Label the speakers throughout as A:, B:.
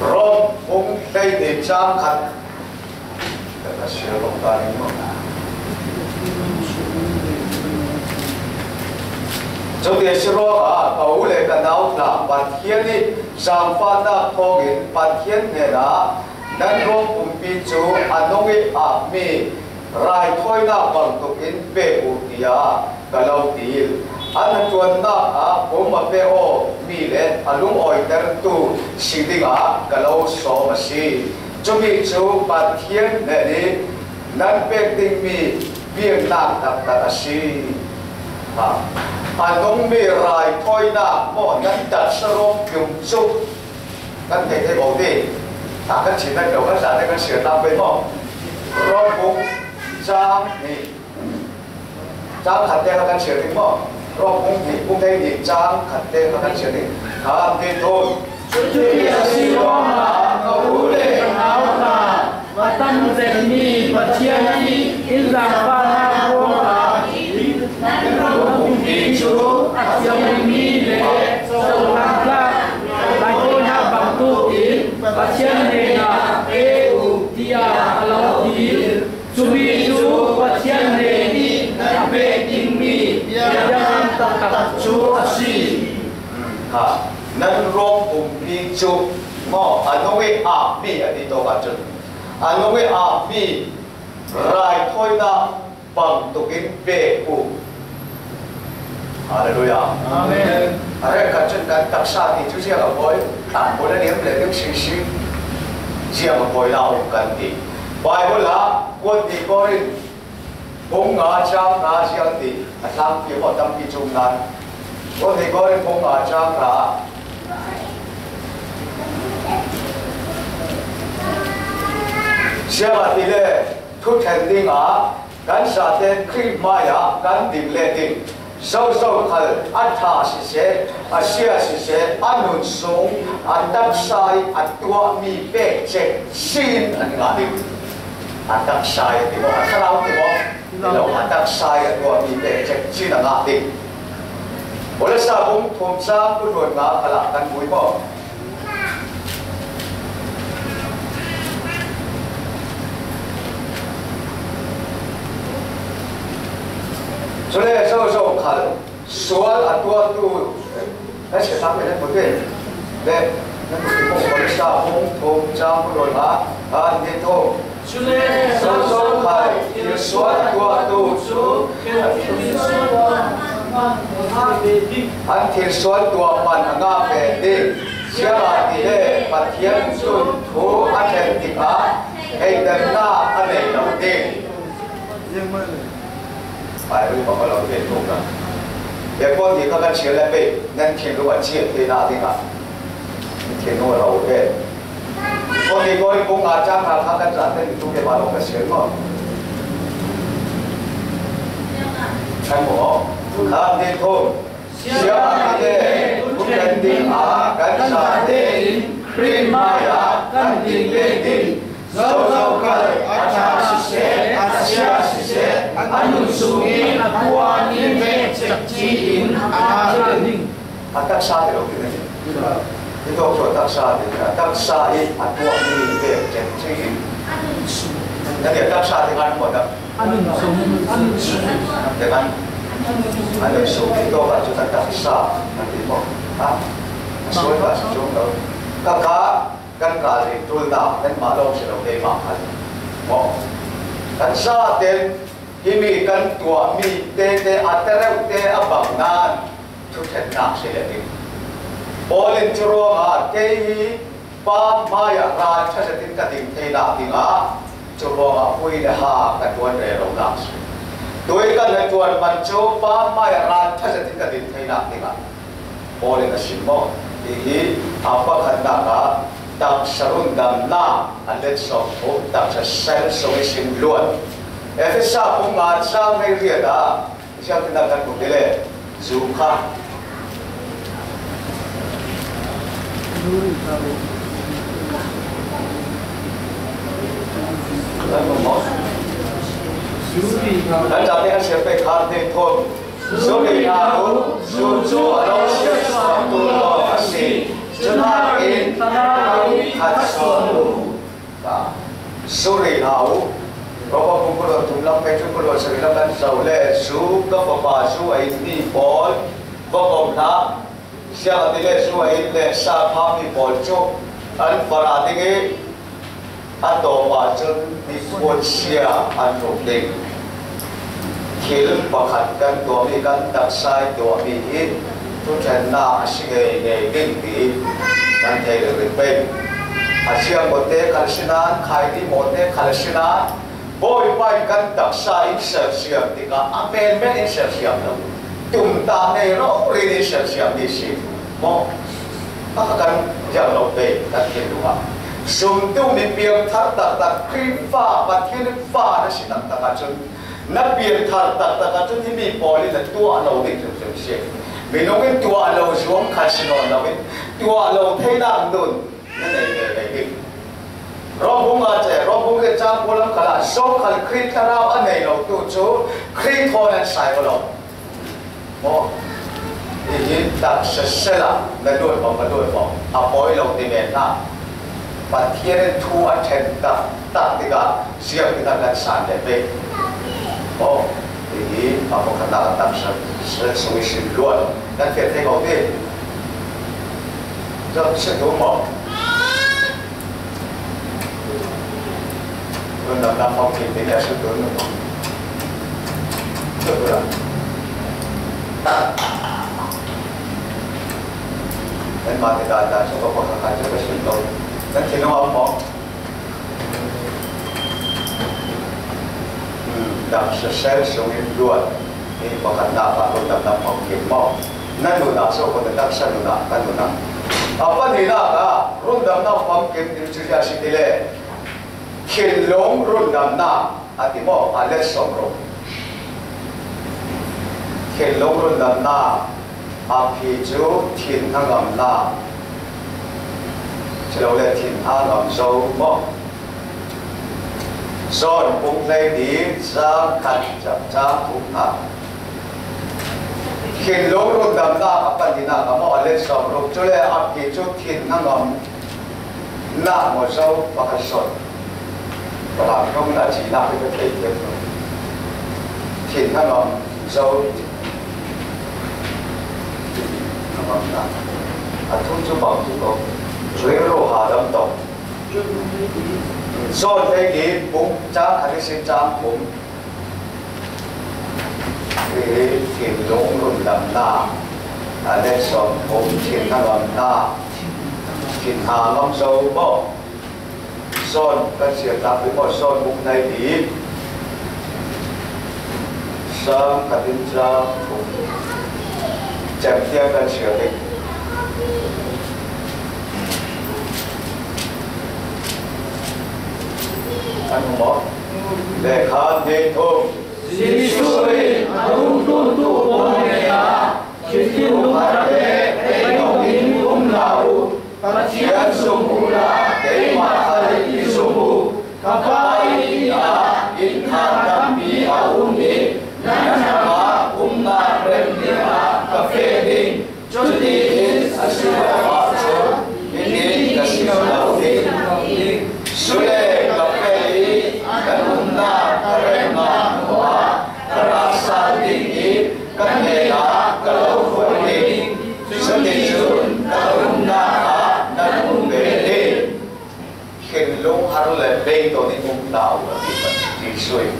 A: rom ung tây để trang khát cái là siêu long ta đi mà trong địa siêu cầu lệ cái nào là bản thiên đi sang pha ta thô in bản thiên này là nên rom ung pi chú anh nói mi rai thôi na bằng tục in về u tia cái lâu tiêu anh tuần na bố mà về ô mi lệ anh lung oi ter tu sinh đi cái lâu số mà si chúng mi chú bản thiên này đi nên về tình mi viên nặng đặc đặc si anh nông mi rai thôi na mò nên đặt sơ dùng chú nên thấy thấy ổn đi cái chuyện này đâu có giả cái chuyện làm bên mò rồi cũng trang này trang khát đen là cái chuyện gì mò rồi cũng thấy gì trang khát đen là cái chuyện gì khát đen thôi
B: chú là si lo mà cầu lệ áo là và tâm rèn mi và chia đi in rằng ba na vuông là cũng đi chú dòng mi lệ sâu lang la lại tôi na bằng tu in và chia này là tia lâu đi chú mi chú và chia này đi là về kinh mi yang tak chú asi
A: nên rong mi chú mò anh nói mi ở đi đâu cả chứ anh nói mi rai thôi na bằng tục in về u Hallelujah
B: Amen
A: ở đây cả chân cái đặc sản thì chú riêng ở với tạm bố đã điểm để những sự sự riêng ở với nào cần thì bài bố là quân thì có đi bông ngã trang ngã riêng thì làm việc họ tâm bị trung nan quân thì có đi bông ngã trang ngã riêng là thì lệ thu thành đi ngã gắn sát tên khi mai gắn điểm lệ tình sâu sâu khởi ăn thả sẽ sẽ ăn nôn sống ăn đắc sai ăn tua mi bê chết xin ăn ngã đi ăn đắc sai thì bọn ăn lao thì bọn lâu ăn đắc sai ăn tua mi bê chết xin ăn ngã đi bởi sao cũng thùng sang cũng rồi ngã là ăn mũi bỏ cho nên sâu sâu khẩn số là tua tu cái sẽ làm cái này một cái để nên một cái một cái sao không thùng trang một rồi mà anh đi thôi
B: cho nên
A: sâu sâu khẩn số là tua tu anh thiên số tua mình ngã về đi chia là thì để phát hiện xuân thú anh em thì hay đừng na anh này đầu tiên phải đối vớiเราเป็นถูกนะเดี๋ยวคนที่เขากันเชื่อแล้วไปนั่นเขียนรู้ว่าเชื่อที่น่าที่น่ะเขียนรู้ว่าเราเป็นคนที่คนคงอาจจะหาทางกันจัดเป็นทุกอย่างเราก็เชื่อหมดใช่ไหมข้ามที่ทุ่งเชื่อที่ทุกแผ่นดินอากันจัดเป็นพริมายากันดินเล่ดินSâu khởi acha sẽ asia sẽ anh sung in qua in về chặt chi in linh tác sa thì đâu cái này cái đó rồi tác sa thì tác sa in qua in về chặt chi in cái này tác sa thì ăn một đó anh sung để anh sung thì đó là chúng ta tác sa anh đi một số là chúng ta cácกันกาลิตุลนาเป็นมาลงสิเราได้มาคันมองกันซาเต็นที่มีกันตัวมีเตเตอัตเรวเตอบังนานทุกเห็นหนักเสียดิโอลินจรวงอาเกยีปามมายาราชสติกติงเทนาติงาจรวงอาพุยเลหากันตัวเรลงนักสิด้วยกันในตัวมันโจปามมายาราชสติกติงเทนาติงาโอลินสิมองที่อาปะขันดากาตักสรุนดำน้ำอันเล็กสองผมตักจะเซลล์สวิสิมล้วนเอฟซ่าผมงานสร้างในเรียดาที่ฉันเป็นนักการกุศลจูค่ะแล้วจากนี้เสียไปขาดในทนสุริยาหุจูจูอารมณ์เสียสองตัวต่อสิจนหาอินขัด suri hau roba pungkulo tumlang peju kulo surilakan saule su ka papa su ai ni pol bokom na sia atile su ai le sa pha mi pol chu an para dinge ato wa chun ni pol sia an ro ding khil pakhat kan to mi kan tak sai to mi hi tu chen na sige ne ding ti kan thei le pe asia mote kalsina khai di mote kalsina boy pai kan tak sai ser siam ti ka amen men ser siam no tum ta ne ro ri ni ser siam ni si mo akan jang lo pe kan kin duha sum tu mi piang thar tak tak kri fa pathin fa na si tak tak chun na piang thar tak tak chun hi mi poli na tu alo ni chun chun si mi no in tu alo zuam khasino na win tu alo thei na dun na nei nei Rombong aja, rombong ke jam pulang kalah, so kal krit karau aneh lo tu cu, krit horan saya lo, oh, ini tak sesela, medul bom, apoi lo di mana, patiran tu aten tak tiga siap kita kan sande be, oh, ini apa kata tak sesuai luar, dan kita tengok deh, jadi sedang mau. Dalam dalam kita ni asal tu ni, betul tak? Dan mati kata cuba pakai kaca bersentuh, dan kena apa? Dalam sesel sungai dua, ini pakai apa? Dalam dalam kita mau, nanti nak so kita tak selalu nak, nanti nak. Apa ni nak? Rundam dalam kita itu sudah sedile. Kilong rundam na ati mo alet somro kilong rundam na api ju tin hangam na chilo le tin hangam so mo son pung lei di sa kat chap cha pung ha kilong rundam na apandina kamo alet somro chule api ju tin hangam na mo so pakason và không là chỉ là cái thể hiện thôi thì nó làm dấu nó làm là thông cho bảo thủ công chuối lô hà đâm tổng do thế thì bụng trang hay cái sinh trang bụng thì thiền lũng luôn làm na để sống bụng thiền nó làm na thiền hà long dấu bỏ son kan siap tak boleh son bukan naik sang katinja jam tiap kan siap ni anu mo lekhan de thom
B: sisui adu tu boneka chitin lumade ayong umlau Pasian sumula Dei sumu kapai ia inham kami auni nama umna remdia kafeding cuti asyua ini kasih laudi sule kafedi dan umna karema wa terasa tinggi kanela kalau fording sedijun umna khen lung haru le bay to ni mung dao wa ti sui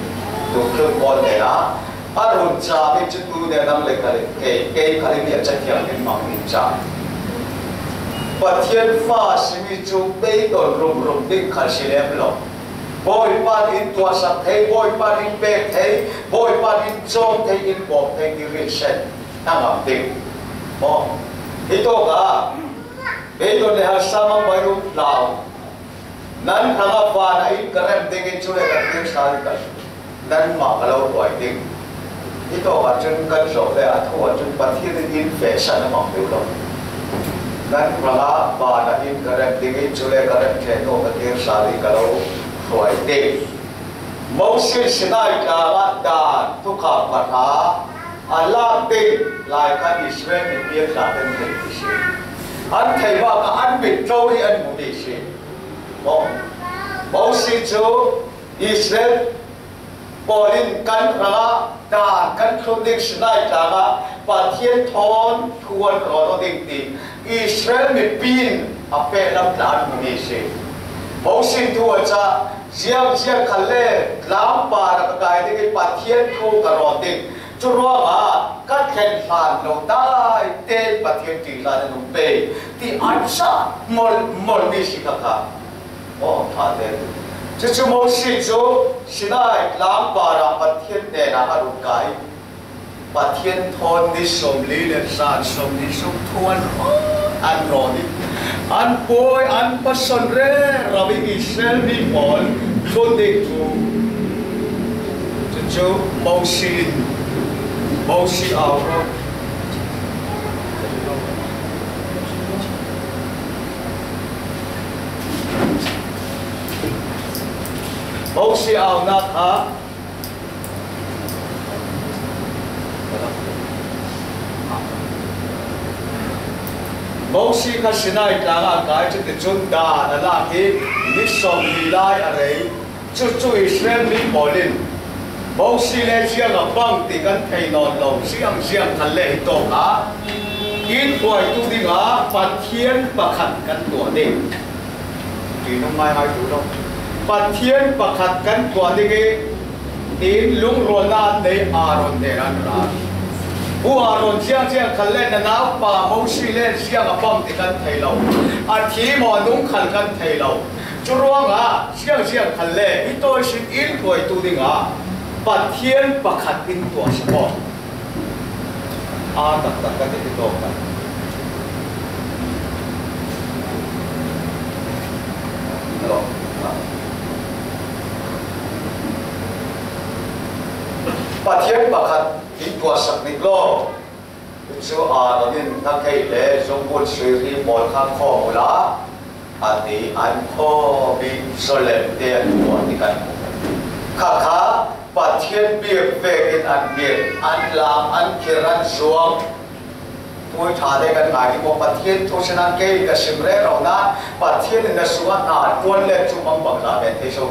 B: tu khung kon ne la arun cha bi chu tu ne nam le ka le ke khali ni cha thiam ni ma ni cha pathian fa simi chu bay to rum ding khal si lem lo boy pa in tua sak thei boy pa in pe thei boy pa in chom thei in bom thei ki ri sen tangam ding mo ito ka bay to ne ha samang bai ru lao nan khanga fa na in karem ding chule ka ting sal ka nan ma kalau toy ding ito ka chun kan so le athwa chun pathir in fashion ma pe lo nan khanga fa na in karem ding chule karem the to ka ting sal kalau toy ding mosil sinai ka da tu kha patha Allah ding lai ka Israel ni pia ka ten the an thei wa ka an bit tro ni an mu ni si mo
A: bố sĩ chú Israel Pauline căn ra đàn căn không định sinh lại ra và thiên thôn thuần rồi định tìm Israel bị pin à phải làm đàn của Israel bố sĩ thua cha riêng khăn lệ làm bà là cái này cái bà thiên thu cả rồi định chú rõ mà các khen phản lâu đại tên bà thiên trị ra đến nông bề thì anh sa một mi sĩ khá ô thà thế chú mô sĩ chú xin ai làm bà là bà thiên đề là hạ rụt cái bà thiên thôn đi sống lý lên sàn sống đi sống thuần anh rồi đi anh bôi anh bắt sân rê rồi bị Israel bị bọn thôn đi chú mô sĩ ảo rồi mô sĩ ảo nát hả mô sĩ khá xin ai cả ngà cái chú tình chung đà là lạc thì đi sống đi lại ở đấy chú Israel bị bỏ lên mô sĩ lê riêng ở băng thì gần thầy nòn lâu riêng thằng lệ tổ hả ít tuổi tu đi ngã và thiên và khẩn căn tuổi đi thì nó mai hai tuổi đâu và thiên và khẩn căn tuổi đi cái đến lung rồi na để Aaron để ra bu Aaron riêng khẩn lệ là nào và mô sĩ lê riêng ở băng thì gần thầy lâu à thì mà đúng khẩn căn thầy lâu chú rõ ngã riêng khẩn lệ ít tôi xin ít tuổi tu đi ngã và thiên và khẩn in tuổi sẽ bỏ tất cả các cái đồ này và thiên và khẩn in tuổi sắc nít lo số đó nên ta kể để trong cuốn sử thì một khắc khó một lá thì anh khó bị soi lên tiền của thì cần khá và thiên biệt về cái anh biệt anh làm anh kia anh xuống tôi thả đây cái ngày thì một và thiên tôi sẽ ăn cái sim rê rồi na và thiên là xuống à quân lên chung bằng là bên thế số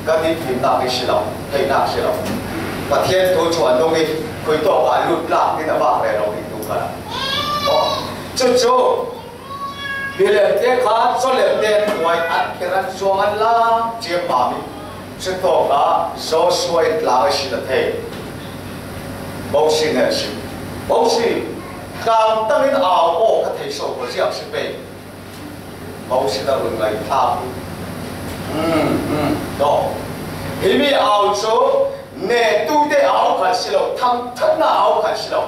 A: cái đi phim nào cái xí lỏng cái nào xí lỏng và thiên tôi chuẩn đông đi khởi tổ anh lụt lạc cái nào bạc này rồi thì đúng không chú vì lệ thế khác cho lệ thế ngoài anh kia anh xuống anh la chiếm bảo mình chứ tổ cả do xuôi là cái gì thế bố sĩ này gì bố sĩ càng tăng lên ảo ô cái thể số của riêng sinh về bố sĩ là người này tham đó thì vì ảo số nè tu để ảo khẩn sĩ lâu thăng thân là ảo khẩn sĩ lâu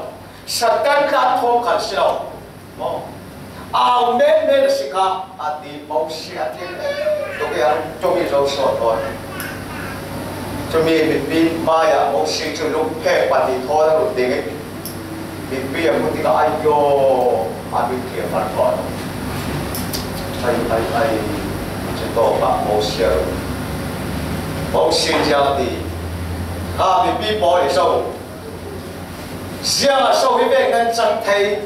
A: sát căn là thô khẩn sĩ lâu ảo mê là gì cả thì bố sĩ thì tôi cái cho mình rồi sổ thôi cho mình bị mai à một sự cho lúc kẹt bản thì thôi là một tiếng ấy bị bây một tiếng ai vô bị kia phản khỏi ai chỉ tổ cả một sự giao thì bị bỏ để sâu riêng là sâu với bên ngân chẳng thấy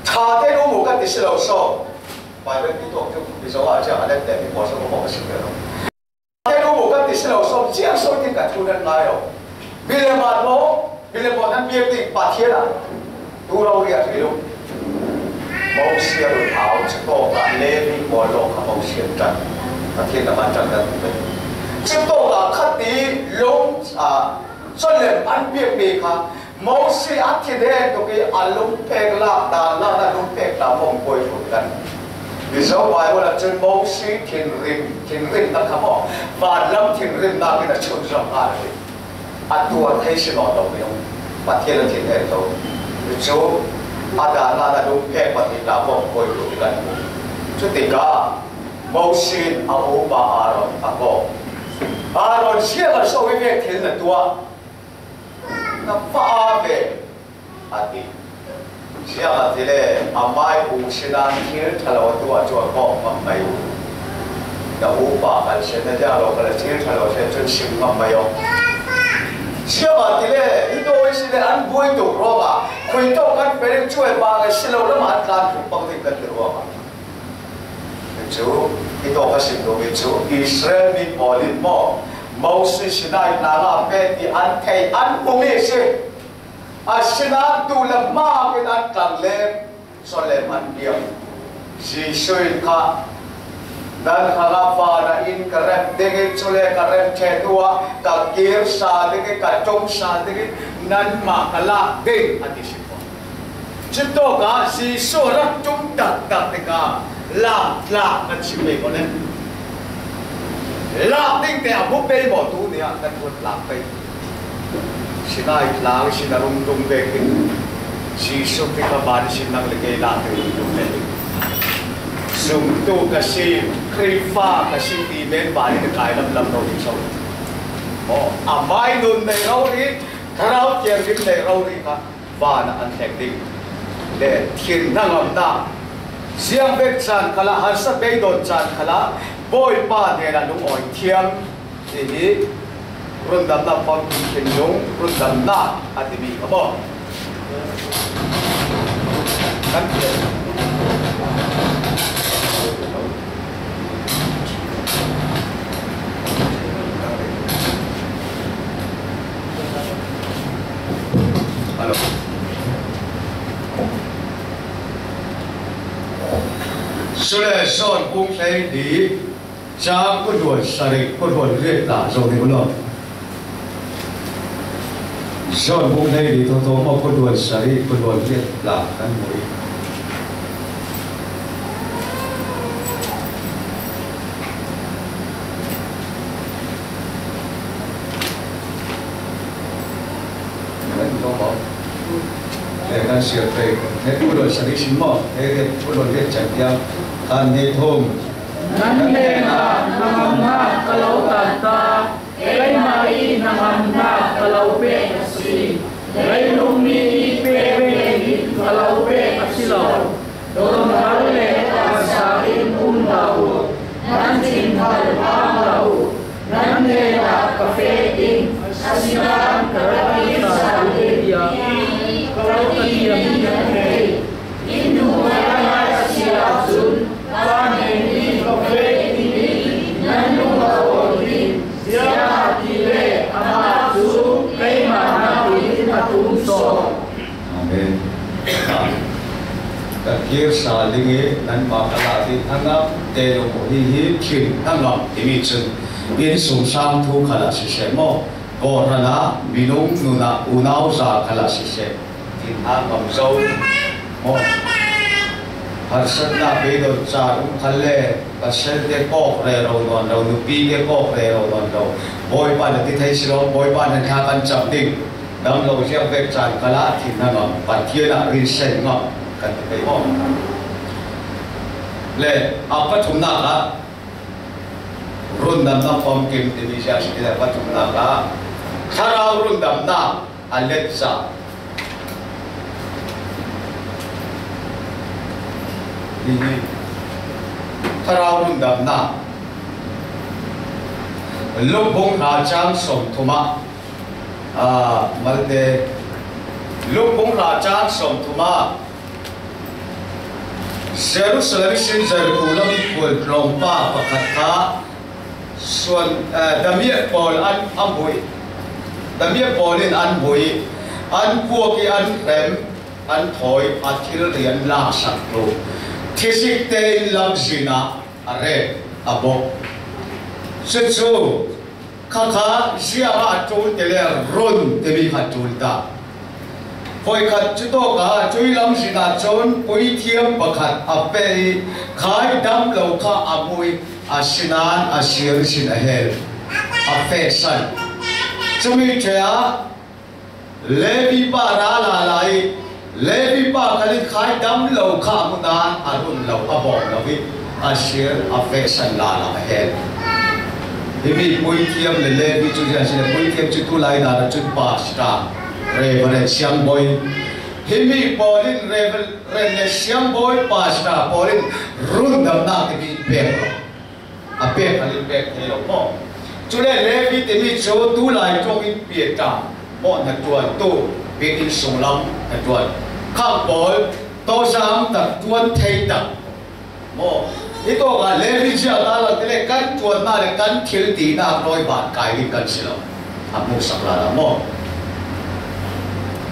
A: thà thế đúng một cái thì sẽ lâu sâu bài bên cái tổ chức bị sâu à chẳng là để bị bỏ sâu một cái sự kiện cái lúc một cái thì lâu sau chiang sâu thì cả thu đến ngay rồi vì là mà anh biết thì bà thiên à tu lâu đi à thì lúc mẫu xia rồi áo chỉ có cả lê đi bỏ lỗ cả mẫu xia trần bà thiên là bạn trần là tụi mình chỉ có cả khát tí lông cho nên anh biết bị cả mẫu xia ăn thì đen tụi cái ăn lông phèn lạc đàn là lông phèn là mông quay phụt gần vì sao vậy là trên mẫu sĩ thiền rim ta khám họ và lâm thiền rim ta cái là chôn rộng ra đấy anh tua thấy sự nọ đâu không và thiên là thiền hệ đâu vì chú đàn là đúng phép và thiền là mông quay phụt gần chú tình cả mẫu sĩ áo bà Aaron Aaron xia là sau cái việc thiền là tua nó phá về thì siapa tile amai usinan kir thalo tua chua ko mamai da upa kan sena ja lo kala kir thalo se chun sim mamai yo siapa tile ido isile an boi to roba khoi to kan pere chue ba ga silo la ma kan pang ti kan ro ba chú cái đó cái sự đồ cái chú Israel bị bỏ đi bỏ Moses này là làm về thì anh thầy anh không biết gì Sinai tu làm ma cái anh càng lên so lên anh nhiều Jesus cả dan harafa na in karem dege chule karem chetua ka kir sa dege ka chong sa dege nan ma kala ding adisipo chito ka si sora chung tak tak ka la ka chime ko ne la ding te abu pe bo tu ne kan ko la pe sinai la sinarung tung de si so pe ka ban sinang le ke la te ne sum tu kasi krifa kasi di men bali na kaya lam no di so oh amai nun nei rau ri karau kier rim nei rau ri ka va na an thek ding le thin na ngam na siang bek chan khala har sa be don chan khala boy pa ne na lu oi thiam ti hi run dam na pom kin yung run dam na atibi ka bo kan Sule son kung say di cha kudwal sari kudwal red la so di kuno son kung say di to mo kudwal sari kudwal red la kan mo kan siapa ni kudwal sari semua kudwal red cantik kan di thum
B: nan le na namna kalau tata kai mai namna kalau pe asi kai lumi pe kalau pe asilo don harle asain undau nan tin hal pangau nan le na kafe ding asilan karai sa dia kalau dia ni Indu mana siap sun, panen di kafe ini, nanu kawin, siap kile amatu, kai mana di matung so.
A: Amen. Kakir salinge nan makalati hangam telo hihi kin hangam ini chen in sum sam thu khala sisemo korana minung nuna unau sa khala sise tin hangam so oh harsana bedo cha khalle pasel de kok re ro don ro nu pi ge kok re ro don ro boy pa na ti thai silo boy pa na kha kan cham ding dam lo sia vek chan kala thi na ngam pa thia na ri sen ngam kan te mo le apa thumna ka run dam na pom kim ti bi sia si la pa thumna ka tharau run dam na alet sa ini Tharau dam na lubong rajang som thuma malte lubong rajang som thuma Jerusalem sin Jerusalem pul lompa pakatha suan damia pol an amboi damia polin an boi an puaki an rem an thoi athil rian la saklo Kisik te lam zina are abo setso kaka siapa atul tele ron tebi atul ta koi kat chuto ka chui lam zina chon koi thiam pakhat ape khai dam lo kha amui asinan asir sin ahel ape san chumi chaya levi para la lai Levi pa kali khai dam lo kha mudan arun lo abong lo vi asir affection la la he Levi pui thiam le Levi chu ja sin pui thiam chu tu lai na chu pa sta reverend siam boy Himi polin reverend siam boy pa sta polin run dam na ke bi pe ape kali pe ke lo mo chu le Levi te mi chu tu lai chong in pi ta mo na tuan tu bị in sung lam thật tuần khang bồi to sam thật tuân thay tập mô ito ka levi siya na tile kan tuan na le kan thil ti na roi ban kai ni kan silo amu sakla mo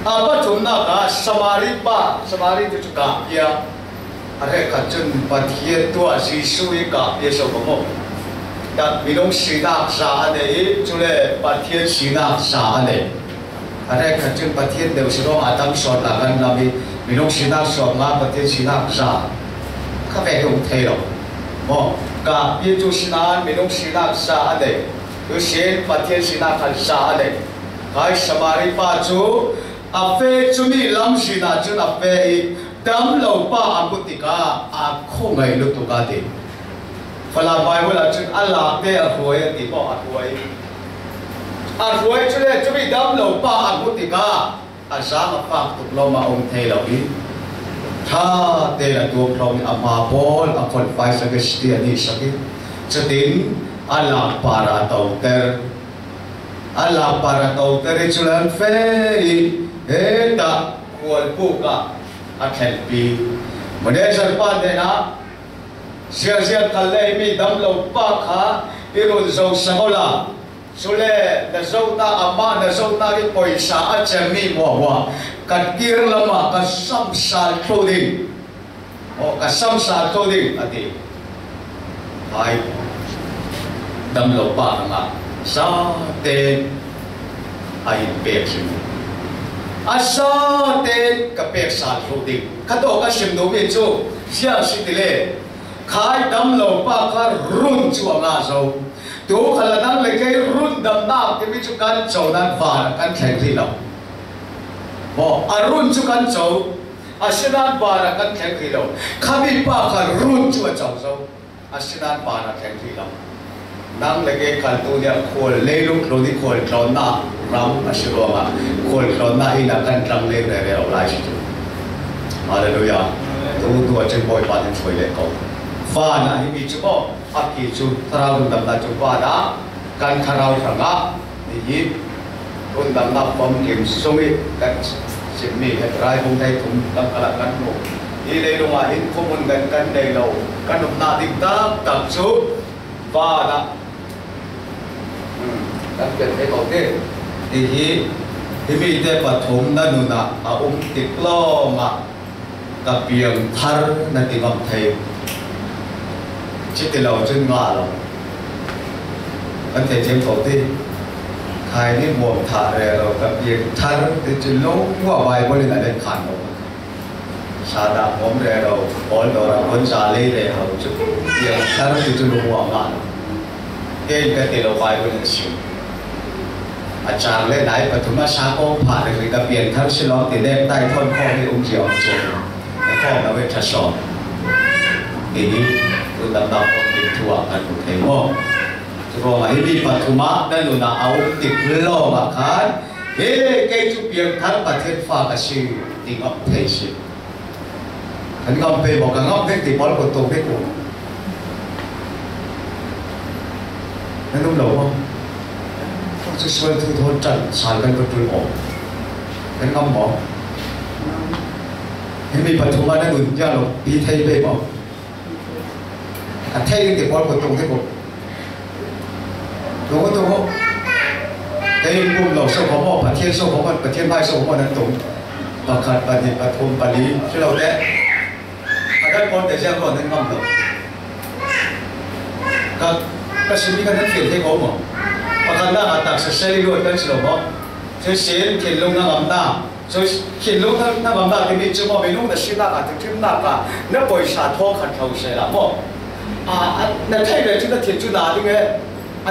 A: apa chunna ka samari tu ka ya are ka chun pathie tu asi sui ka ye so mo da minong sina sa ane chule pathie sina sa ane are ka chun pathie de usro atang so la kan la minong sina so ma pathie sina sa ka ve hong thei lo mo ka ye chu sina minong sina sa ane tu sien pathie sina kan sa ane kai samari pa chu a phê chú mi lắm gì na chú na phê đam lâu pa a bút tì cả a không ngày lúc tu cả đi phải là bài vừa là chú Allah phê a huay tì bỏ a huay chú lệ chú mi đam lâu pa a bút tì cả a sáng a phạc tục lâu mà ông thầy lâu đi tha tê là tu lâu a ma bol a phật phải sa cái tiền đi sa cái cho đến Allah para tàu ter Allah para tàu ter chú lên phê ta kual puka akhel pi mode sarpa de na sia kalle mi dam lo pa kha iro zo sagola sule da zo ta ama da zo ta ki poisa a chemi wa kan kir lama ka sam sal clothing o ka sam sal clothing ati hai dam lo pa nga sa te ai pe asa te kapek sal rodi kato ka simdo mi chu sia sitile khai dam lo pa ka run chu nga zo tu khala nan le kai run dam na ke mi chu kan chau nan va kan thlai ri lo bo arun chu kan chau asinan ba kan thlai ri lo khami pa ka run chu chau zo asinan ba na thlai ri lo nang le ke khal tu dia khol le lu lo di khol klon na ram asiroma khol klon na ina kan tram le re au lai chu hallelujah tu chen boy pa den choi le ko fa na hi mi chu bo a ki chu tarau dam na chu pa da kan tharau thanga ni yi run dam na pom kim sumi kan sim mi he rai bung dai thum dam kala kan mo i le lu ma hin khomun kan dei lo kan na dik ta tak chu fa na kan ken te ko te hi mi te pathum na nu na a tik lo ma ka piang thar na ti ngam thei chi ti lo chen nga lo an te jem ko te khai ni mo tha re lo ka piang thar te chi lo wa bai bo le na le khan lo sa da mom re lo bol do ra bon sa le re ho chu piang thar ti chu lo wa ma ke ka ti lo bai bo le siอาจารย์เล่นได้ปฐมชาโกผ่านเลยกับเปลี่ยนทั้งชิลองติเล่นได้ท่อนข้อที่องค์เจียวจงและข้อมาเวทชอบทีนี้คุณดำดำก็ติดทั่วกันทุกเทมอจะรอมาให้มีปฐมะนั่นหนูน่าเอาติดล้อมาขายเฮ้เกจุเปลี่ยนทั้งประเทศฟ้ากระชิวติดอัพเทชิอันก็ไปบอกกันว่าเพ่งติดบอลกดตรงเพ่งกูนั่นนุ่มหล่อจะช่วยทุกคนจัดสายกันก็ตัวออกเป็นคำบอกให้มีปัจจุบันนั้นดูย่าเราปีไทยไปบอกไทยนี่เด็กบอลคนตรงที่ผมตรงก็ตรงไอ้กลุ่มเราส่งของพ่อประเทศส่งของมันประเทศไทยส่งของมันนั้นตรงประคัดปฏิปฐมปรีที่เราได้อาจารย์คนแต่เช้าก่อนนั้นคำเราก็สิ่งที่กันนั้นเปลี่ยนให้เขาหมดประกันได้ตักเสรีรวดกันสิหรอมั้งช่วยเสียนเขียนลงน้ำหน้าช่วยเขียนลงน้ำหน้าที่มีจุดว่าไม่ลงแต่สิ่งนั้นถึงที่นั่นก็นับไปสาธุขัดเขาเสียละมั้งนั่นใช่เลยจุดนั้นเขียนจุดนั้นยังไง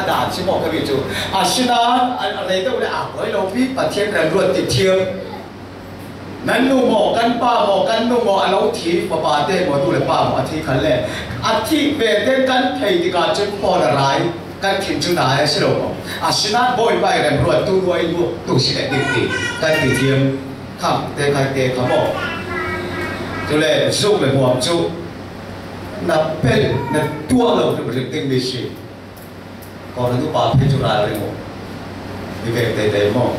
A: ด่าชิบอกกันไปจุสิ่งนั้นอะไรต้องเลยไว้เราพิประเทศเรารวดติดเทียมนั่นนุ่มกันป้าบอกกันนุ่มเราทีป้าเต้หมดดูเลยป้าบอกทีขันเลยที่เบเต้กันให้ดีการจุดพออะไรกันทิ้งจุดไหนสิหรอสิ่งนั้นบ่อยไปเรื่องรวดตัวไว้ดูตัวสิ่งเด็กดีกันติดเทียมข้ามเตะใครเตะเขาบอกจุเลยสู้ไปหัวจุนับเป็นนับตัวเราเป็นเรื่องเต็มไปสิก่อนที่ป้าพิจารณาเรื่องมีเวทเตะมั้ง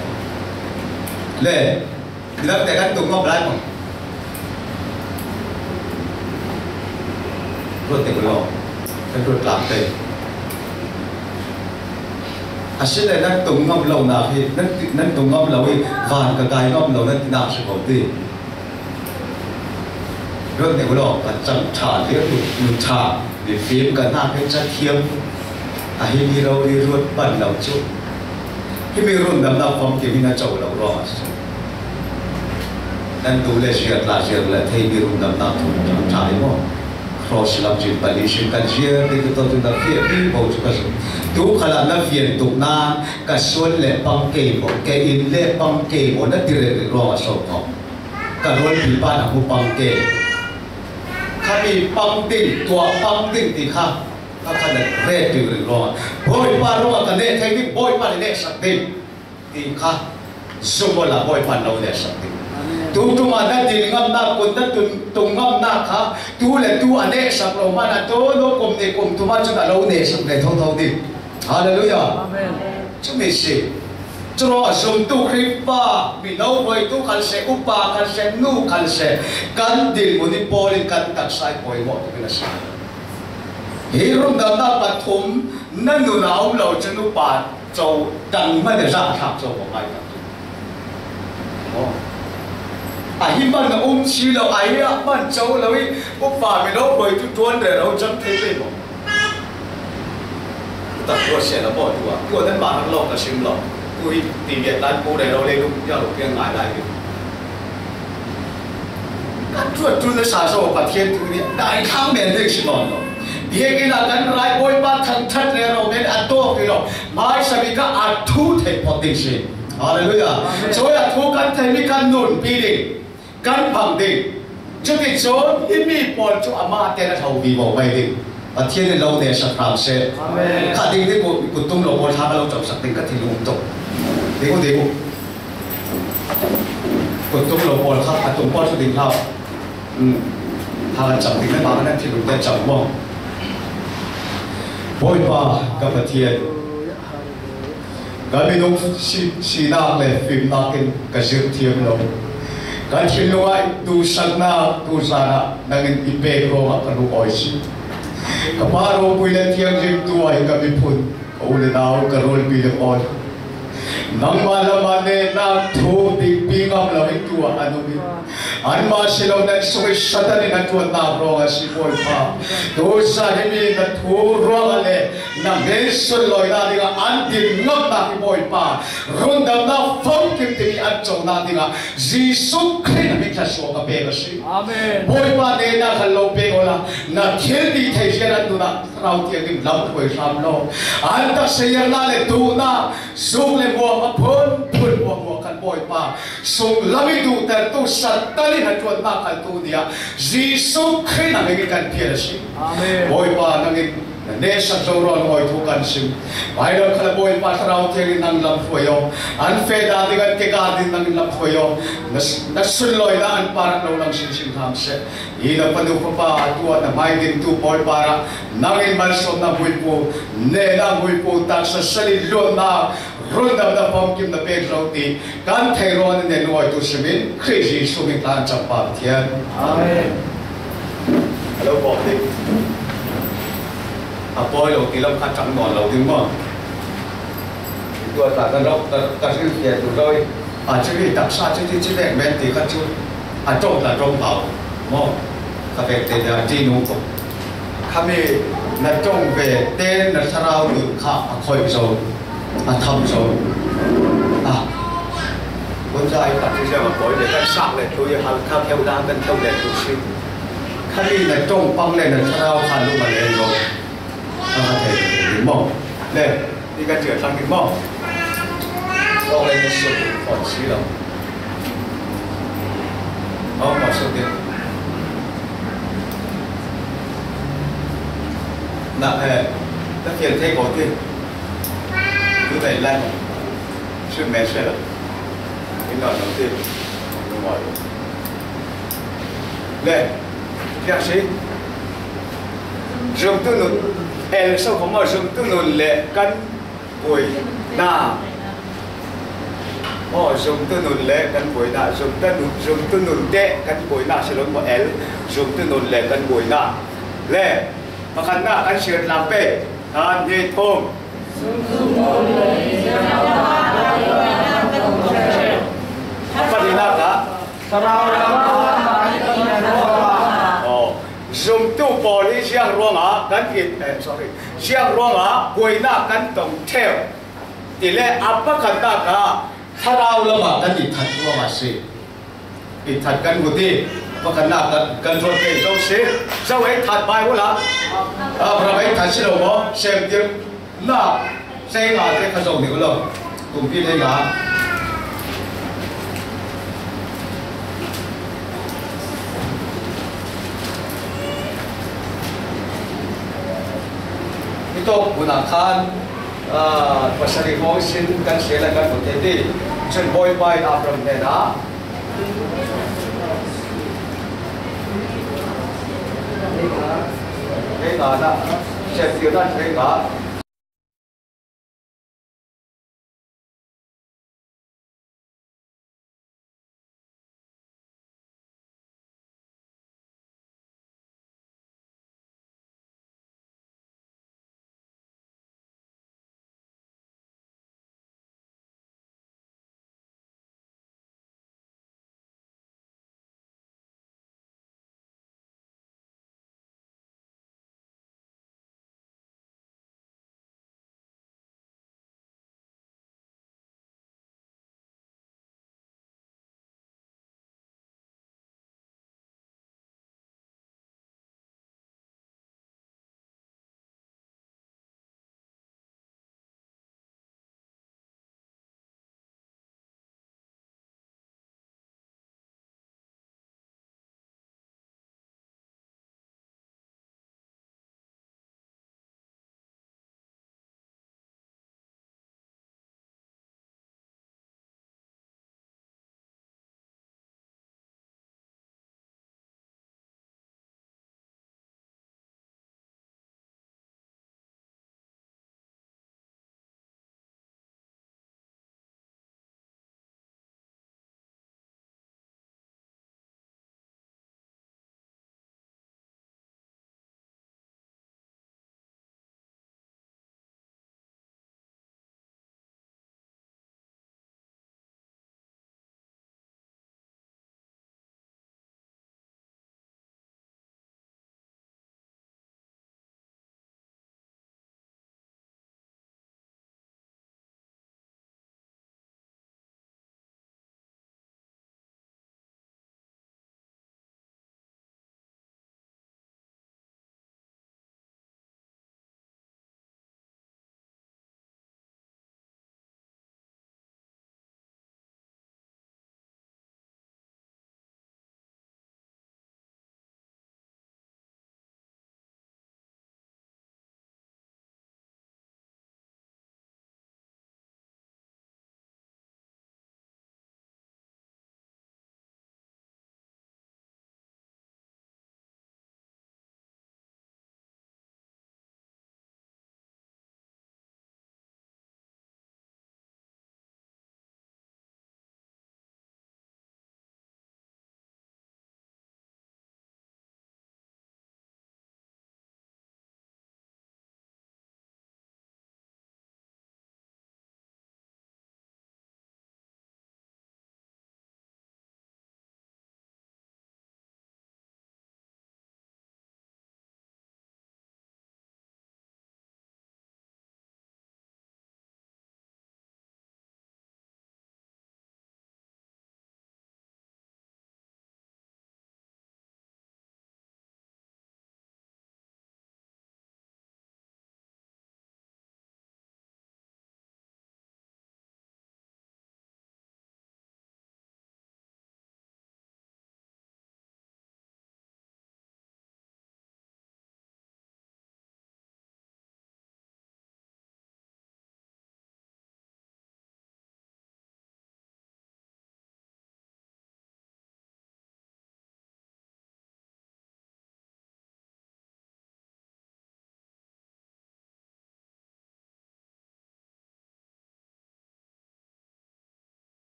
A: เล่แล้วแต่กันตุ้งก็ปลายมั้งร รถเต็มรถเป็นรถกลางเต็มอาชีพนั้นตรงงอมเราหนาพี่นั้นตรงงอมเราอีวานกระไดงอมเรานั้นที่น่าชื่นชมดีรถเต็มรถกันจังฉาเรียกลุนฉาดิฟิล์มกันหน้าเพชรเทียมอาฮิมีเราดีรถปั่นเราจุที่มีรุ่นดำน้ำความเกี่ยวกับเจ้าเรารอดนั่นดูแลเชียร์ลาเชียร์และที่มีรุ่นดำน้ำถูกจังฉาหมดcross lam jin pali shin kan jia de to tu na fie pi bo chu ka su tu khala na fie tu na ka sol le pang ke bo ke in le pang ke bo na dire ro so ko ka ron pi pa na hu pang ke kha mi pang ding tua pang ding ti kha ka kha na re ti ro boy pa ro ka ne thai ni boy pa ne sak ding ti kha so bo la boy pa no ne sak ding tu tu mana di ngam na kun na tu ngam na kha tu le tu ane sak lo mana to lo kum ne kum tu ma chu na lo ne sak ne thong thong di hallelujah amen chu me si chu ro zum tu kripa mi no boy tu kal se upa kal se nu kal se kan dil mo ni poli kan tak sai boy mo tu na sa hi rum da na pathum nan nu na om lo chu nu pa chou kan ma de ra thak chou ko mai ai man na chi lo ai man châu lo i bốc phà mi lo bơi tu tuôn để lo chấm thế vậy mà ta có xe là bỏ tu nên bạn nó lo cả sim lo tu tìm việc làm cô để lo lên lúc giờ lúc kia ngại lại cái tu nó xả sâu bát thiên tu này đại khang miền đây xin non lo dia cái là cái lại bơi bát thằng thắt này lo nên ăn to cái lo mai sau khi cái ăn thu thế potential hallelujah cho ya thu cái thế mi cái nôn pi điกันพังดิจุดที่โจนที่มีปอนจุอามาเตนะเท่าวีบอกไปดิประเทศเราเนี่ยสักครั้งเสร็จข้าดิ้งที่กูตุ้มเราบอลทำเราจบสักดิ้งก็ที่ลุงจบเดี๋ยวกูตุ้มเราบอลครับตุ้มบอลจุดดิ้งเท่าทางจับดิ้งไม่มานั่นที่ลุงได้จับมั่งบอยป้ากับประเทศก็มีน้องสีนักเลยฟิล์มนักกินกระเจี๊ยบเทียมเราการชิลวัยดูสักนาดูสาระนั่งอิเปโรมากันรู้บ่อยสิกับพาโรปุยเลที่ยังริมตัวให้กับมิพุนเขาเลยดาวกระโดดปีเล็กอ่อนนังมาละมาเนนังทูดิปีงามเราให้ตัวอนุบิอันมาสิเราเนี่ยสวยสัตย์นี่นักตัวนาบรองสิบอยฟ้าดูสาเหมีนักทูรัวเลยนักเดินสุดลอยนาดิกาอันดินงับนาที่บอยฟ้ารุ่นดำน้ำฟังกิมที่มีอันจงนาดิกาจีสุขให้นักมิตรสวกับเบลสิอาเมนบอยฟ้าเนี่ยนักฮัลโหลเบลละนักเขียนดีไทยเจริญดูนักเราเที่ยงกินลำถวยสามโลอันตักเสียงนาเลยดูนาสูงเลยบัวมาพ้นบัวกันบอยฟ้าสูงลำไม่ดูแต่ตัวสัตย์ตันนี่ตัวนักกันตัวเดียจีสุขให้นักมิตรกันเพียรสิอาเมนบอยฟ้านักเนสัตว์ร้อนหอยทุกันสิไปเราขลับบอยฟ้าเราเที่ยงนั่งลำถวยอันเฟดาดิกันเกกาดินั่งลำถวยนักสุดลอยนั่นปาร์เราลังสิทำเสร็จอีนับปนุปปาตัวนับไม่ดินตัวบอยปาระนั่งอินมาสมนับบุยปูเนนับบุยปูตักสสลิลนารุ่นดับดับพอมกิมนับเป็นเราตีการไทยร้อนเนี่ยน้อยตัวสิมินคริสต์สุมิตานจับปาเทียนอาเมนฮัลโหลบอกดิอาปอยเราตีเราขัดจังนอนเราถึงมั้งตัวตาตเราตาชื่อเกียรติตัวเลยอาจจะมีตักซาชื่อที่แรกแม่ตีขัดชุดอาจงตาจงเผาหม้อคาเฟ่เตนจีนูก็ข้ามีนัดจงเวเต้นนัดสาวหรือข้าคอยโซทำโซคนใจปัจจุบันมาปอยเด็กกันสักเลยตัวยังหันข้าวเที่ยวน้ำกันเที่ยวเด็กดูสิข้ามีนัดจงปังเลยนัดสาวข้าลูกมาเลี้ยงโซข้าเทถึงหม้อเลยนี่ก็เจือทางถึงหม้อเราเลยจะสุดฝนสีเราเอาหมดสุดเดียวนักนักเขียนเทคโนโลยีคือในแรกชื่อแมชเชอร์นี่นอนน้ำที่ดูหมดเลยอย่างสิจงตุนุนเอลส์ของมันจงตุนุนเละกันป่วยหน้าอ๋อจงตุนุนเละกันป่วยหน้าจงตุนุนเตะกันป่วยหน้าสรุปว่าเอลจงตุนุนเละกันป่วยหน้าเละ ประคันหน้ากันเฉียดลำเป้ทานเฮทงปฏินาคะซุ่มตู้ปอที่เชียงรวงอ่ะกันกินsorry เชียงรวงอ่ะกุยหน้ากันตรงเทวทีแรกอัปปะคันหน้าคะถ้าเราละมากันติดทัดรวงอ่ะสิติดทัดกันกุฏิปะคันหน้ากันทนเป็นเจ้าสิเจ้าไอ้ทัดไปวะล่ะเราไอ้ทัดสิเราบ่เสียงเดียวหน้าเสียงอ่ะที่เขาส่งเดี๋ยวเราตุ่มพี่ได้งาที่โต๊ะบุญอาคารภาษาที่เขาสินกันเสียแล้วกันหมดที่เช่นบอยไปอาบรมเนี่ยนะเรื่องอะไรนะเช่นเดียวนั้นเรื่องอะไร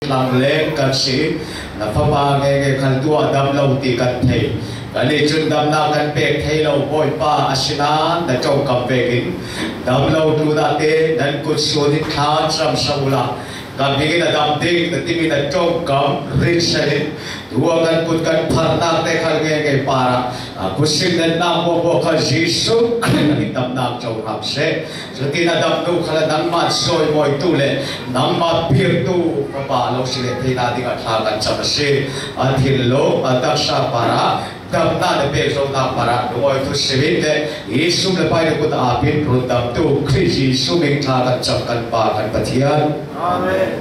A: lang lên kan si na pha ba nge khal tua dam lo ti kan thei kan ni chun dam na kan pe thei lo boy pa asina na chong kam pe kin dam lo tu da te dan kut so ni tha sam saula kan ni na dam ding na ti na chong kam ri sai dua kan kut kan phar na te khal nge para kusin na na bo ka jisu kan ni dam na chong rap se so ti na dam nu khala nang ma soi moi tu le nang ma pir tu pa ba lo si le te na di ka tha kan cham se a thil lo ta sa para dam na de pe so na para do moi tu sevin de yesu le pai de kut a pin ru dam tu krisi su ming tha kan cham kan pa kan pathian amen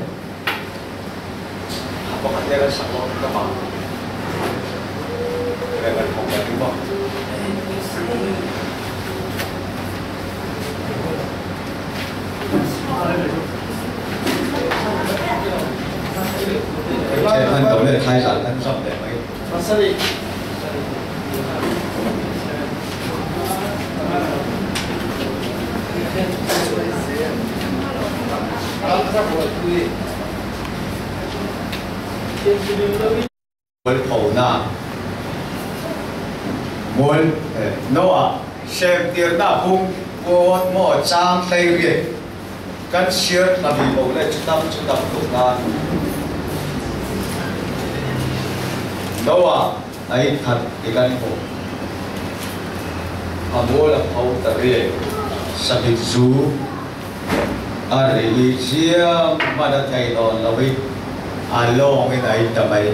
A: apa kan dia sa ko ka ma kan ko ka ti ba Phần đầu này khai giảng thân rộng để mấy xác định muốn khẩu na muốn Noah xem tiền na bung một mỏ trang tây việt cắt xiết là vì bầu lên chúng ta tục ngàn Noah ấy thật cái căn hộ mua là hậu tari sabit zu ari siam mana thầy đòn là vì alo cái này tầm ấy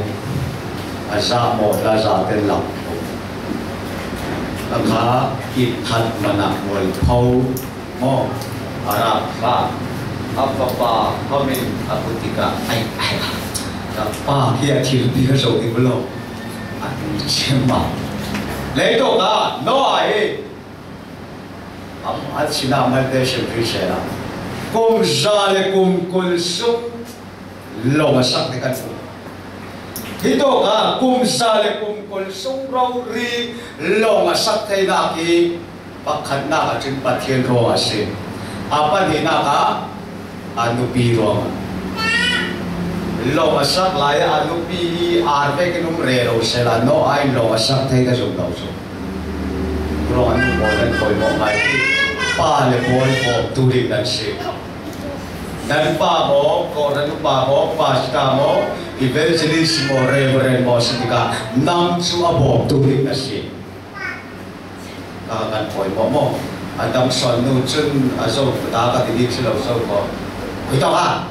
A: sa một là sa tên lọc là khá ít thật mà nặng ngồi thâu mò arab pha apa kami aku tika ai pa kia thil bi ka zo ki blo ati chema le to ka no ai am sina mal de shem fi shera kum zalikum kul sum lo ma sak de kan hito ka kum zalikum kul sum ro ri lo ma sak thai na ki pakhat na ka chin pathian ro ase apa ni na ka anu pi ro lo ma sak lai anu pi ar ve ke num re ro se la no ai lo ma sak thai ka zum dau so ro anu mo dan koi mo mai pa le boy ko tu ri dan se dan pa mo ko dan pa mo pastor mo evangelist mo reverend mo sika nam chu abo tu ri na se ka kan koi mo Adam son nu chun aso ta ka ti dik lo so ko oi to ha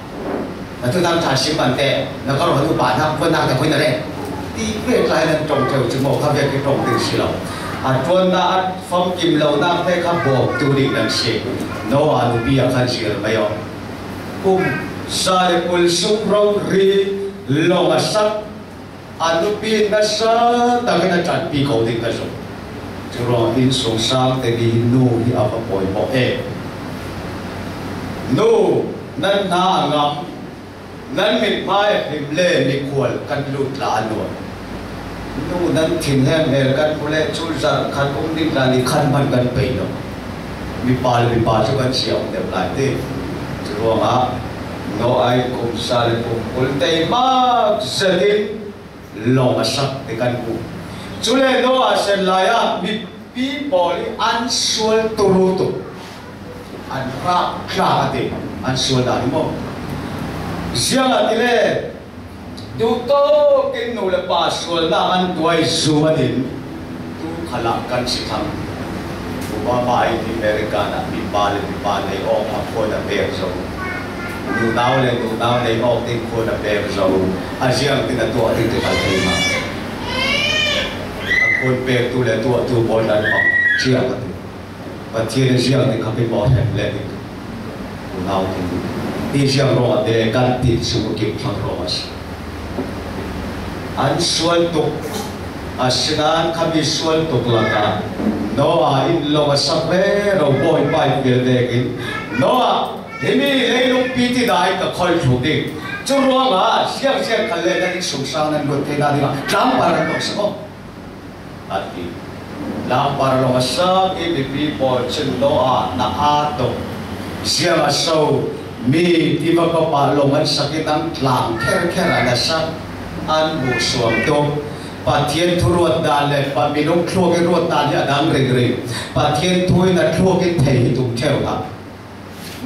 A: na tu dam cha sim ban te na ko ro nu ba na ko na ta ko na le ti ve lai na tong theo chu mo kha ve ki tong ti si lo a chon na a phong kim lo na pe kha bo tu dik dan si no a nu bi a khan si lo mai yo kum sa le kul sum ro ri lo ma sak a nu bi na sa ta ke na chan pi ko dik na so rồi in sông sang để đi nu đi áp bồi bỏ e nu nan na ngam nan mit mai him le mi kual kan lut la no nu nan thin hem er kan pule chul zar khan kum din la ni khan man kan pe no mi pa chu kan siam de lai te rồi ma no ai kum sal kum kul te ma sedin lo ma sak te kan ku chule no a sen la ya mi pi boli an sual turutu an ra kla ate an sual da mo siang atile du to kin no le pa sual na an tuai suanin tu khala kan si tham ba mai di americana mi pa le o ma ko da be so du nau le o tin ko da be so a siang tin da to ati te ka te maคนเปกตัวเลยตัวบอลนั้นของเชี่ยวกันประเทศเชี่ยวนี่เขาเป็นบอลแห่งแรกเราที่เชี่ยวรอดเด็กกันติดสุขกิจทางรอดอันส่วนตุกอาศัยเขามีส่วนตุกละกันโน้อาอินโลกสักเร่เราบอยไปเปลี่ยนเด็กินโน้อาเห็นมีเรื่องลูกปีที่ได้ก็คอยถูกดิ้งจุดรวมอ่ะเชี่ยวคันเล่นนั่นสุขสันต์นั่นรถเทน่าดีมากจำปารันตกสมati lampar lo masak ibi po chen lo a na ato siya maso มีที่ว่าก็ปาลงมันสักตั้งหลังแค่ระดับสักอันบุษวมตรงปะเทียนทุรวดดานเลยปะมีนกครัวกันรวดดานเนี่ยดังเริงปะเทียนทุยนัดครัวกันเทตุ่มเทวครับ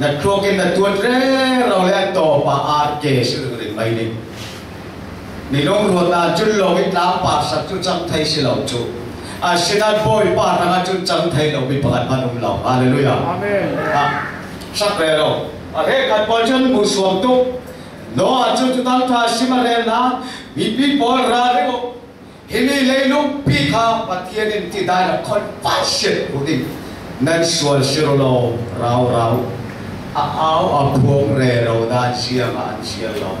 A: นัดครัวกันนัดตัวเร่เราเล่นต่อปะอาร์เกสิเริงไม่เนี่ยนี่น้องรวดดานจุดลงอีกล้างปากสักจุดจังไทยสิเราจุอาศินัดบอยปาร์งจุดจังไทยเรามีประกันพันธุ์เราฮาเลลูยาอาเมนสักเรื่องอะไรกันบอลฉันมุสลิมตุโน้อาจุดตั้งท่าสิมาเรียนนะมีปีบอลราเรื่องฮิมิเลลุปีข้าปะเทียนที่ได้ละคนฟาสิตบุตรนั่นส่วนสิโรโลเราเอาพวงเรเราได้เสียมันเสียลม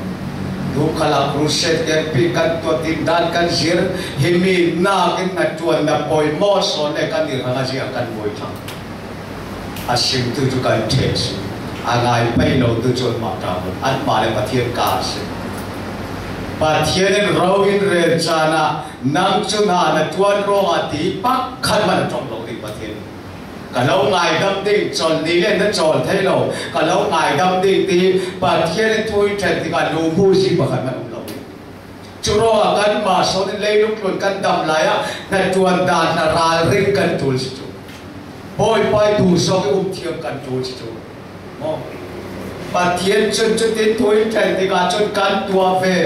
A: ดูขลังรู้สึกแก่ปีกันตัวติดด้านกันเสียฮิมินากินนัดจวนนับปอยมอสอนในกันนี่ข้างเสียกันบ่อยทั้งอาศิมตุจุกันเทสอะไรไปเราตุจวนมาตามอันมาเลยปะเทียนกาสปะเทียนเราอินเรจานะนังจุนานะจวนโรอาตีปักขันมันจงลงที่ปะเทียนก็เราไงดำดิ่งจนนี้เล่นนั่นจนให้เราก็เราไงดำดิ่งที่ปะเทียนทุยเทนที่การดูผู้สิบขันมันลงจุโรกันมาสอนเลยลุกลุนกันดำไหลอ่ะนั่นจวนดานนาราริงกันจูสิจูบอยไปดูสองเทียมกันจูสิจูปะเทียนจนจุดที่ทุยเทนที่การจนกันตัวเฟ่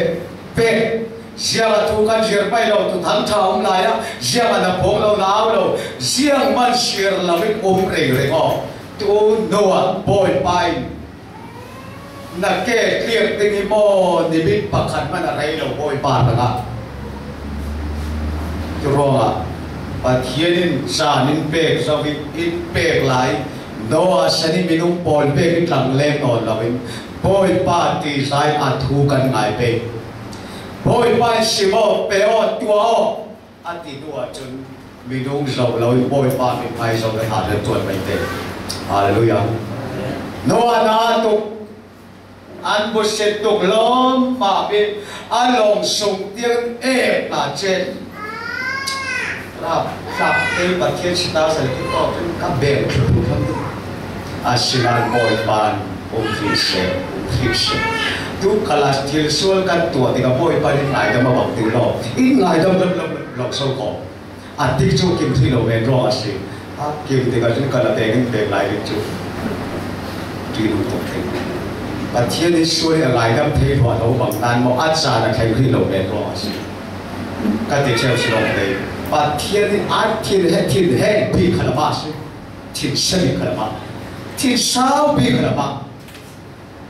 A: เสียงทุกคนเสียไปเราทุกทั้งชาวไร่อะเสียงมันพงเราหนาวเราเสียงมันเสียเราไม่อมเร่งเลยอ๋อตัวโน้ตบอยไปนักเก็ตเรียกติงิโมนิมิตปักขันมันอะไรเราบอยปานนะครับตัวรองอ่ะปะเทียนินซานินเบกสวิอินเบกไหลโน้ตสนิมินุปอนเบกหลังเล่นนอนเราเป็นบอยปานที่สายอัดทูกันไงเบกบอยไปสิบเปอตัวอันที่ดูจนมีดวงเราเราบอยไปเป็นไปเราไปหาเรื่องตัวไม่เต็มฮาเลลูยาโนอานาตุอันบุษย์ตุกล้อมมาเป็นอันลงส่งเตียงนาเจนรับประเทศตาสันติก็เป็นกับเบลอาศิลป์บอยปานฟิเศทุกขลังที่ส่วนกันตัวที่กับพ่อยไปไหนจะมาบอกตีหลอกอีกไหนจะหลอกโซ่ของอันที่จูกิมที่เราเป็นรอสิกิมที่กับจุนกันละเต็งเป็นไหนจูที่รู้ตรงที่ประเทศนี้ช่วยอะไรกันเทพว่าเราบางนั้นมาอาจารย์ใครที่เราเป็นรอสิก็ติดเชื้อสิลงเลยประเทศนี้อาทิตย์แห่งปีขนาดบ้าสิทิศสมิขนาดบ้าทิศสาวปีขนาดบ้า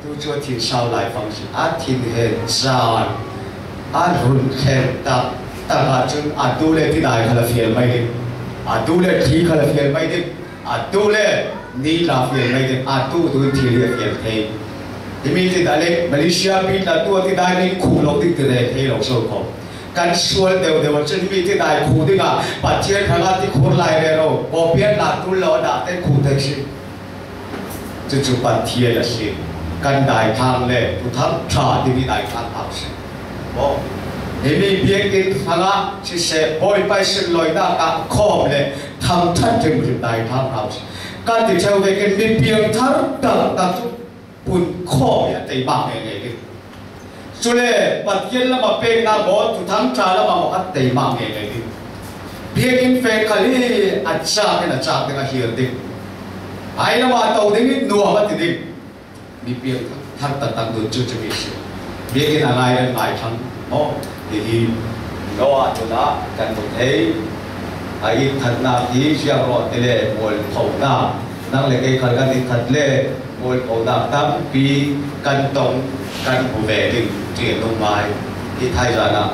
A: ดูจวดที่ชาวไร่ฟังสิอาทิตย์เห็นจานอารุณเห็นตาจนอาดูเลที่ได้ขลังเฟียไม่ได้อาดูเลที่ขลังเฟียไม่ได้อาดูเลนี่ลาเฟียไม่ได้อาดูที่เรียกเฟียเทที่มีที่ได้เลยมาเลเซียปีละตัวที่ได้นี่คู่ลงที่เรียกเทลงโซ่ของการส่วนเดียวจนมีที่ได้คู่ที่ก็ปัจเจียนขนาดที่คู่ไล่เราพอเปลี่ยนหลักตุลเราได้แต่คู่เท่าสิจุดปัจเจียนละสิกันได้ทางเลยทุกทั้งชาที่มีได้ทางเอาสิบอกนี่มีเพียงกินพละที่เสพบอยไปสิ่งลอยได้กับข้อมเลยทำท่านจึงถึงได้ทางเอาสิการที่เชื่อว่ากันมีเพียงทั้งต่างปุ่นข้ออย่างใจบ้างเองเลยสุดเลยปัจเจียนแล้วมาเป็นนาบอทุกทั้งชาแล้วมาบอกใจบ้างเองเลยเพียงกินเฟคลีอาจารย์เป็นอาจารย์เป็นอาเฮียดิ้งไอ้ละว่าตัวดิ้งนัวมาติดิ้งมีเพียงทั้งต่างๆโดยจุดจะมีสิ่งเพียงกินอะไรกันหลายครั้งโอ้ดีๆก็อาจจะละกันหมดให้ไอ้ทัดนาที่เชื่อรอดเล่บนเขาหน้านั่งเล็กๆขัดกันที่ทัดเล่บนเขาหน้าตั้งปีกันตรงกันหัวแหวนเจียนลงมาที่ไทยจะนะ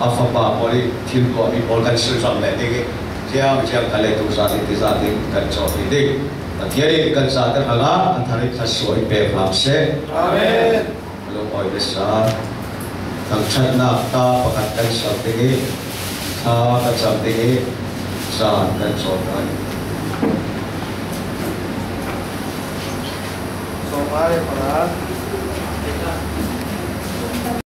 A: อัฟบาบริทิมก็มีบอลกันสุดสำเร็จที่เชื่อกันเลยตัวสาธิตกันจบที่ที่เรื่องการสานทนาอันทาริทัศน์เป็นความเชื่ออาเมนลงไปด้วยสาทั้งชั้นนักตาประกาศกันสัตย์ท่ากันสัตย์สานกันสอนกัน
B: สองอะไรครับ